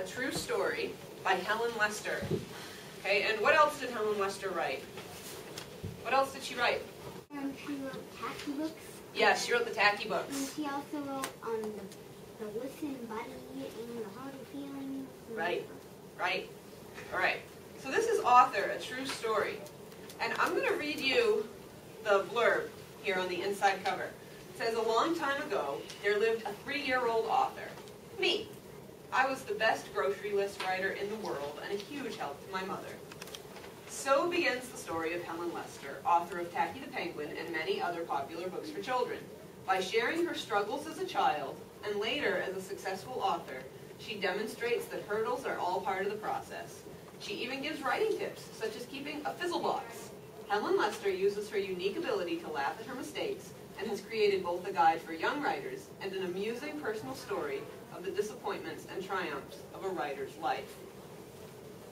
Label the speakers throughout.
Speaker 1: A True Story by Helen Lester. Okay, and what else did Helen Lester write? What else did she write?
Speaker 2: She wrote tacky books.
Speaker 1: Yes, she wrote the tacky books.
Speaker 2: And she also wrote the Listen Buddy and the Hearty Feelings.
Speaker 1: Right, right. All right. So this is Author, A True Story. And I'm going to read you the blurb here on the inside cover. It says, a long time ago, there lived a 3-year-old author. Me. I was the best grocery list writer in the world and a huge help to my mother. So begins the story of Helen Lester, author of Tacky the Penguin and many other popular books for children. By sharing her struggles as a child and later as a successful author, she demonstrates that hurdles are all part of the process. She even gives writing tips, such as keeping a fizzle box. Helen Lester uses her unique ability to laugh at her mistakes and has created both a guide for young writers and an amusing personal story of the disappointments and triumphs of a writer's life.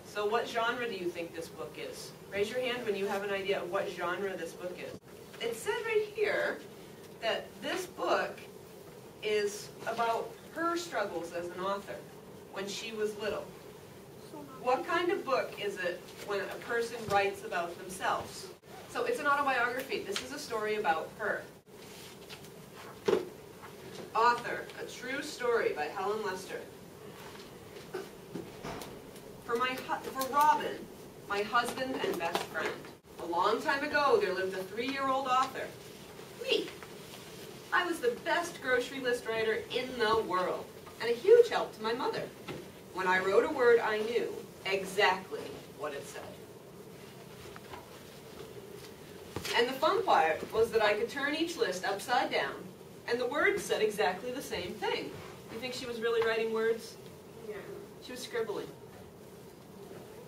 Speaker 1: So what genre do you think this book is? Raise your hand when you have an idea of what genre this book is. It said right here that this book is about her struggles as an author when she was little. What kind of book is it when a person writes about themselves? So it's an autobiography. This is a story about her. Author, A True Story by Helen Lester. For Robin, my husband and best friend. A long time ago, there lived a 3-year-old author. Me. I was the best grocery list writer in the world, and a huge help to my mother. When I wrote a word, I knew exactly what it said. And the fun part was that I could turn each list upside down, and the words said exactly the same thing. You think she was really writing words?
Speaker 2: Yeah.
Speaker 1: She was scribbling.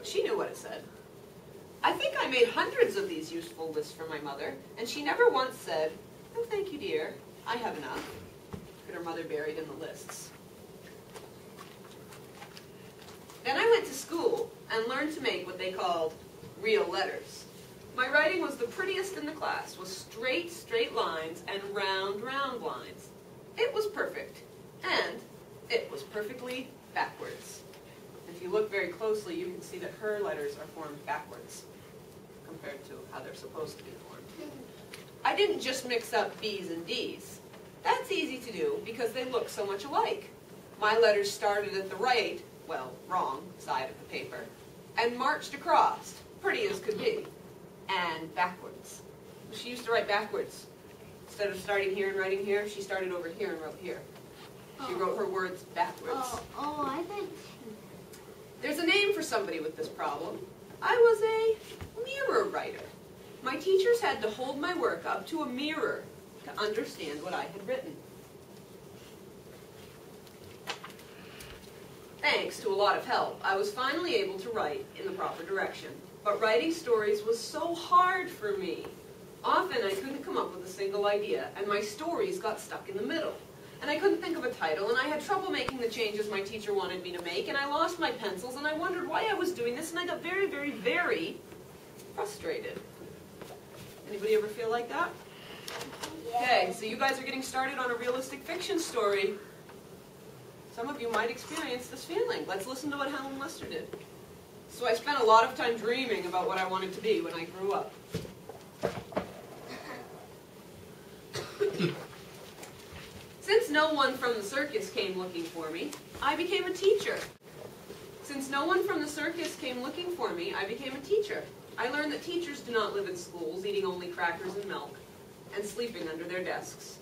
Speaker 1: She knew what it said. I think I made hundreds of these useful lists for my mother, and she never once said, "Oh, thank you, dear. I have enough." But her mother buried in the lists. Then I went to school and learned to make what they called real letters. My writing was the prettiest in the class, with straight lines and round lines. It was perfect, and it was perfectly backwards. If you look very closely, you can see that her letters are formed backwards compared to how they're supposed to be formed. I didn't just mix up B's and D's. That's easy to do because they look so much alike. My letters started at the right, well, wrong side of the paper, and marched across, pretty as could be, and backwards. She used to write backwards. Instead of starting here and writing here, she started over here and wrote here. She wrote her words backwards.
Speaker 2: I bet.
Speaker 1: There's a name for somebody with this problem. I was a mirror writer. My teachers had to hold my work up to a mirror to understand what I had written. Thanks to a lot of help, I was finally able to write in the proper direction. But writing stories was so hard for me. Often I couldn't come up with a single idea, and my stories got stuck in the middle. And I couldn't think of a title, and I had trouble making the changes my teacher wanted me to make, and I lost my pencils, and I wondered why I was doing this, and I got very, very, very frustrated. Anybody ever feel like that? Okay, so you guys are getting started on a realistic fiction story. Some of you might experience this feeling. Let's listen to what Helen Lester did. So I spent a lot of time dreaming about what I wanted to be when I grew up. Since no one from the circus came looking for me, I became a teacher. Since no one from the circus came looking for me, I became a teacher. I learned that teachers do not live in schools, eating only crackers and milk, and sleeping under their desks.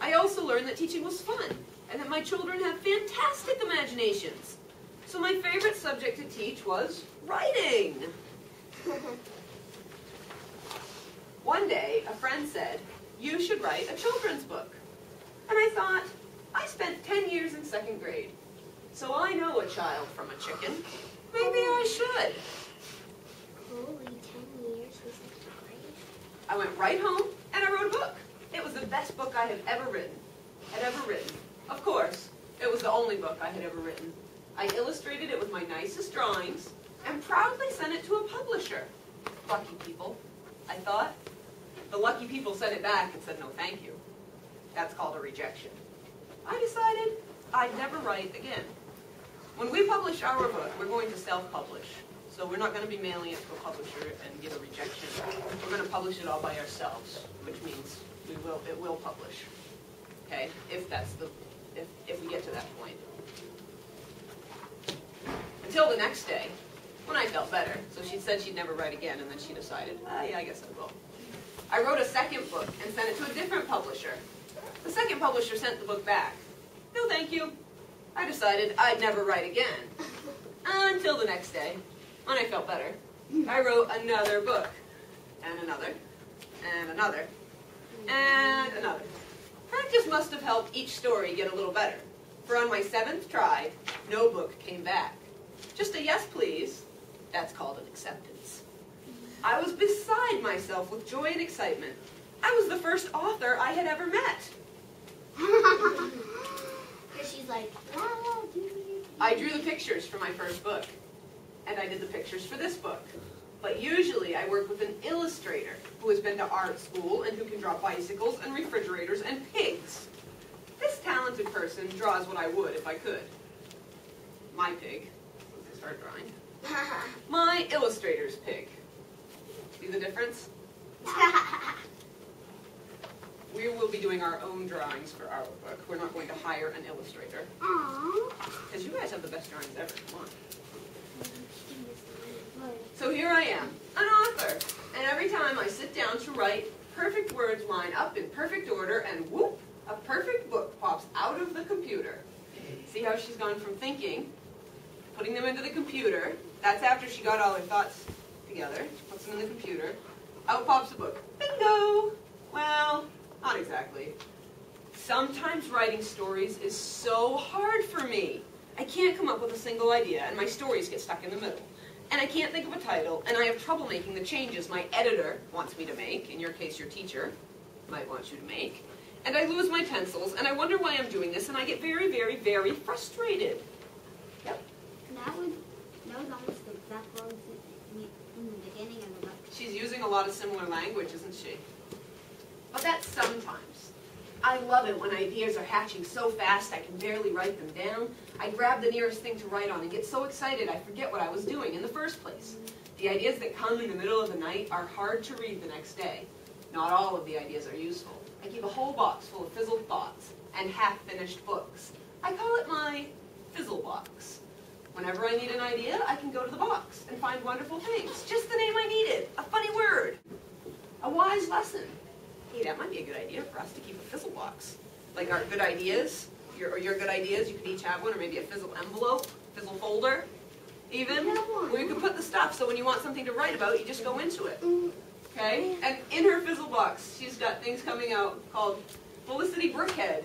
Speaker 1: I also learned that teaching was fun, and that my children have fantastic imaginations. So my favorite subject to teach was writing. One day, a friend said, "You should write a children's book." And I thought, I spent 10 years in 2nd grade, so I know a child from a chicken. Maybe I should.
Speaker 2: Holy, 10 years in 2nd grade.
Speaker 1: I went right home and I wrote a book. It was the best book I had ever written. Of course, it was the only book I had ever written. I illustrated it with my nicest drawings and proudly sent it to a publisher. Lucky people, I thought. The lucky people sent it back and said no thank you. That's called a rejection. I decided I'd never write again. When we publish our book, we're going to self-publish. So we're not going to be mailing it to a publisher and get a rejection. We're going to publish it all by ourselves, which means it will publish. Okay, if we get to that point. Until the next day, when I felt better. So she said she'd never write again, and then she decided, yeah, I guess I will. I wrote a second book and sent it to a different publisher. The second publisher sent the book back. No, thank you. I decided I'd never write again. Until the next day, when I felt better, I wrote another book. And another. And another. And another. Practice must have helped each story get a little better. For on my 7th try, no book came back. Just a yes, please. That's called an acceptance. I was beside myself with joy and excitement. I was the first author I had ever met.
Speaker 2: She's like, wow, dude.
Speaker 1: I drew the pictures for my first book. And I did the pictures for this book. But usually I work with an illustrator who has been to art school and who can draw bicycles and refrigerators and pigs. This talented person draws what I would if I could. My pig. Let's start drawing. My illustrator's pig. See the difference? We will be doing our own drawings for our book. We're not going to hire an illustrator.
Speaker 2: Aww.
Speaker 1: Because you guys have the best drawings ever. Come on. So here I am, an author. And every time I sit down to write, perfect words line up in perfect order, and whoop, a perfect book pops out of the computer. See how she's gone from thinking, putting them into the computer. That's after she got all her thoughts together. She puts them in the computer. Out pops a book. Bingo! Well, not exactly. Sometimes writing stories is so hard for me. I can't come up with a single idea, and my stories get stuck in the middle. And I can't think of a title, and I have trouble making the changes my editor wants me to make, in your case your teacher might want you to make. And I lose my pencils, and I wonder why I'm doing this, and I get very, very, very frustrated. Yep.
Speaker 2: That was almost the exact words in the beginning of the book.
Speaker 1: She's using a lot of similar language, isn't she? But that's sometimes. I love it when ideas are hatching so fast I can barely write them down. I grab the nearest thing to write on and get so excited I forget what I was doing in the first place. The ideas that come in the middle of the night are hard to read the next day. Not all of the ideas are useful. I keep a whole box full of fizzled thoughts and half-finished books. I call it my fizzle box. Whenever I need an idea, I can go to the box and find wonderful things. Just the name I needed. A funny word. A wise lesson. Hey, that might be a good idea for us to keep a fizzle box. Like our good ideas, your good ideas, you could each have one, or maybe a fizzle envelope, fizzle folder, even, where you can put the stuff, so when you want something to write about, you just go into it. Okay? And in her fizzle box, she's got things coming out called Felicity Brickhead.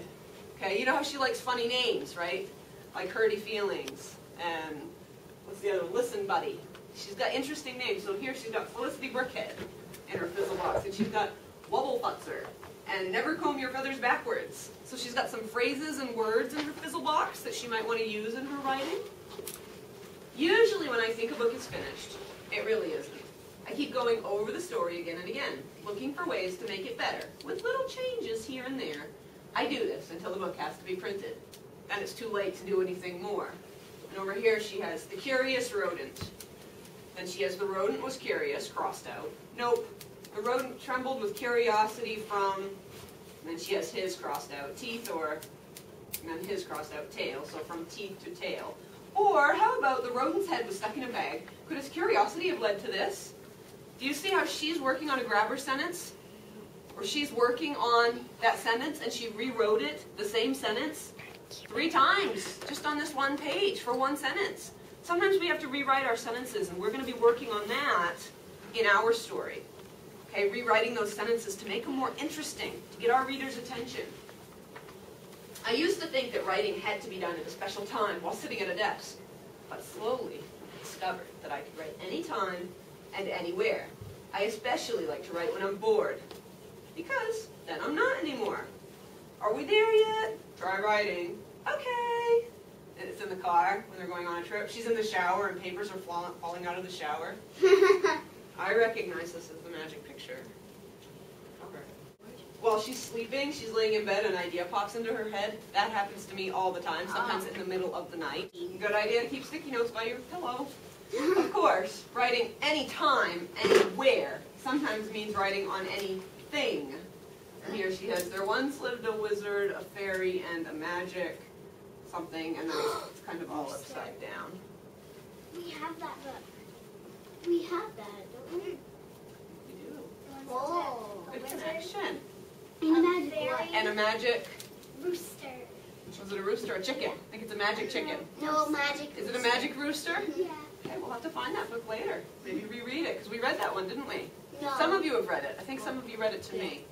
Speaker 1: Okay? You know how she likes funny names, right? Like Hurdy Feelings, and what's the other one? Listen Buddy. She's got interesting names, so here she's got Felicity Brickhead in her fizzle box, and she's got Wubble Futzer, and Never Comb Your Feathers Backwards. So she's got some phrases and words in her fizzle box that she might want to use in her writing. Usually when I think a book is finished, it really isn't. I keep going over the story again and again, looking for ways to make it better, with little changes here and there. I do this until the book has to be printed. Then it's too late to do anything more. And over here she has the curious rodent. Then she has the rodent was curious, crossed out. Nope. The rodent trembled with curiosity from, and then she has his crossed out, teeth, or, and then his crossed out, tail, so from teeth to tail. Or, how about the rodent's head was stuck in a bag? Could his curiosity have led to this? Do you see how she's working on a grabber sentence? Or she's working on that sentence and she rewrote it, the same sentence, 3 times, just on this one page for one sentence. Sometimes we have to rewrite our sentences, and we're going to be working on that in our story. Okay, rewriting those sentences to make them more interesting, to get our readers' attention. I used to think that writing had to be done at a special time while sitting at a desk, but slowly I discovered that I could write anytime and anywhere. I especially like to write when I'm bored, because then I'm not anymore. Are we there yet? Try writing. Okay. And it's in the car when they're going on a trip. She's in the shower and papers are falling out of the shower. I recognize this as the magic picture. Okay. while she's sleeping, she's laying in bed, an idea pops into her head. That happens to me all the time, sometimes in the middle of the night. Good idea to keep sticky notes by your pillow. Of course, writing anytime, anywhere, sometimes means writing on anything. And here she has, there once lived a wizard, a fairy, and a magic something, and then it's kind of all upside down.
Speaker 2: We have that book. We have that, don't we?
Speaker 1: We do.
Speaker 2: Oh.
Speaker 1: Good connection.
Speaker 2: And
Speaker 1: And a magic,
Speaker 2: rooster.
Speaker 1: was it a rooster or a chicken? I think it's a magic chicken.
Speaker 2: No, magic.
Speaker 1: Is it a magic rooster?
Speaker 2: Yeah.
Speaker 1: Okay, we'll have to find that book later. Maybe reread it, because we read that one, didn't we?
Speaker 2: No.
Speaker 1: Some of you have read it. I think some of you read it to me.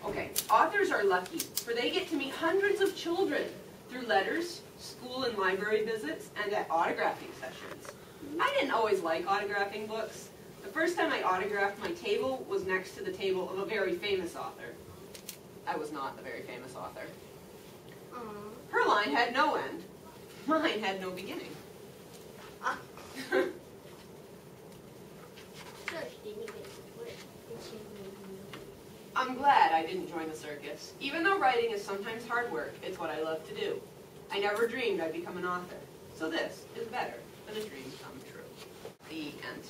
Speaker 1: Okay, authors are lucky, for they get to meet hundreds of children through letters, school and library visits, and at autographing sessions. I didn't always like autographing books. The first time I autographed my table was next to the table of a very famous author. I was not a very famous author. Her line had no end. Mine had no beginning. I'm glad I didn't join the circus. Even though writing is sometimes hard work, it's what I love to do. I never dreamed I'd become an author. So this is better than a dream come true. The end.